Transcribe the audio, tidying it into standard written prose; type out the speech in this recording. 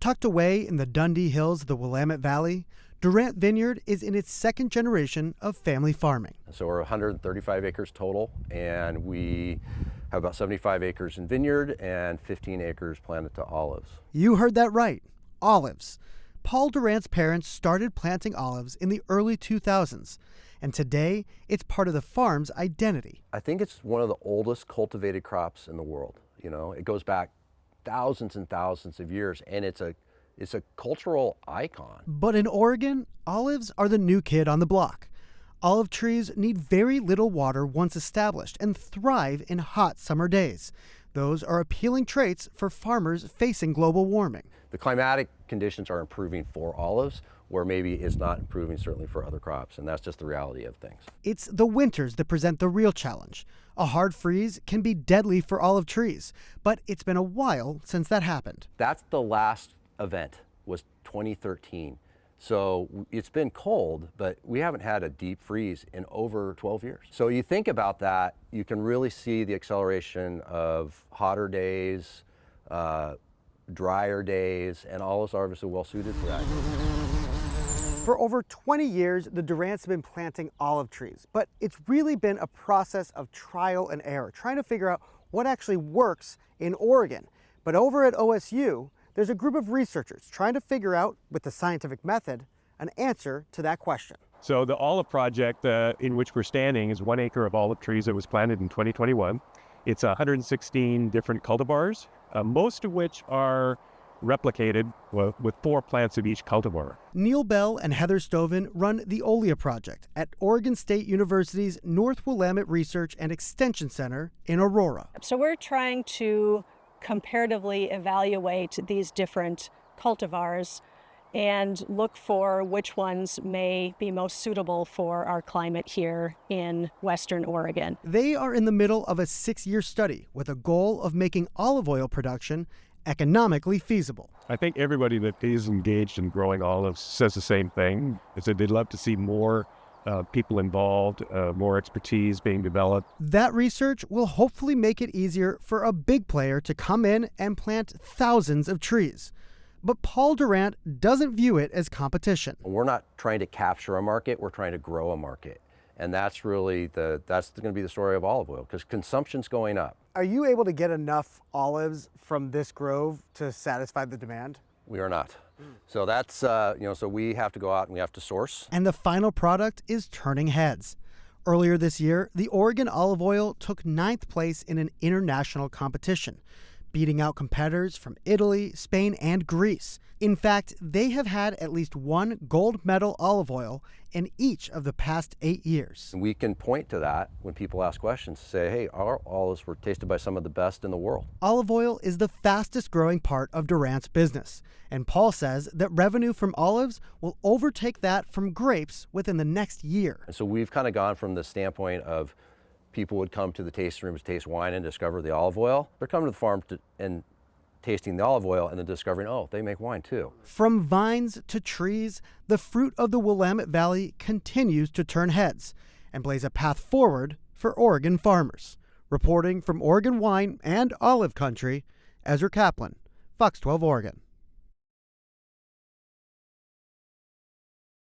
Tucked away in the Dundee Hills of the Willamette Valley, Durant Vineyard is in its second generation of family farming. So we're 135 acres total, and we have about 75 acres in vineyard and 15 acres planted to olives. You heard that right, olives. Paul Durant's parents started planting olives in the early 2000s, and today it's part of the farm's identity. I think it's one of the oldest cultivated crops in the world. You know, it goes back thousands and thousands of years, and it's a cultural icon. But in Oregon, olives are the new kid on the block. Olive trees need very little water once established and thrive in hot summer days. Those are appealing traits for farmers facing global warming. The climatic conditions are improving for olives, where maybe it's not improving certainly for other crops, and that's just the reality of things. It's the winters that present the real challenge. A hard freeze can be deadly for olive trees, but it's been a while since that happened. That's the last event, was 2013. So it's been cold, but we haven't had a deep freeze in over 12 years. So you think about that, you can really see the acceleration of hotter days, drier days, and olives are obviously well suited for that. For over 20 years, the Durants have been planting olive trees, but it's really been a process of trial and error, trying to figure out what actually works in Oregon. But over at OSU, there's a group of researchers trying to figure out, with the scientific method, an answer to that question. So the olive project in which we're standing is 1 acre of olive trees that was planted in 2021. It's 116 different cultivars, most of which are replicated with 4 plants of each cultivar. Neil Bell and Heather Stoven run the Olea Project at Oregon State University's North Willamette Research and Extension Center in Aurora. So we're trying to comparatively evaluate these different cultivars and look for which ones may be most suitable for our climate here in Western Oregon. They are in the middle of a 6-year study with a goal of making olive oil production economically feasible. I think everybody that is engaged in growing olives says the same thing, is that they'd love to see more people involved, more expertise being developed. That research will hopefully make it easier for a big player to come in and plant thousands of trees. But Paul Durant doesn't view it as competition. We're not trying to capture a market, we're trying to grow a market. And that's really that's going to be the story of olive oil, because consumption's going up. Are you able to get enough olives from this grove to satisfy the demand? We are not. So that's, so we have to go out and we have to source. And the final product is turning heads. Earlier this year, the Oregon olive oil took 9th place in an international competition, beating out competitors from Italy, Spain, and Greece. In fact, they have had at least 1 gold medal olive oil in each of the past 8 years. And we can point to that when people ask questions, say, hey, our olives were tasted by some of the best in the world. Olive oil is the fastest growing part of Durant's business, and Paul says that revenue from olives will overtake that from grapes within the next year. And so we've kind of gone from the standpoint of people would come to the tasting room to taste wine and discover the olive oil. They're coming to the farm and tasting the olive oil and then discovering, oh, they make wine too. From vines to trees, the fruit of the Willamette Valley continues to turn heads and blaze a path forward for Oregon farmers. Reporting from Oregon wine and olive country, Ezra Kaplan, Fox 12 Oregon.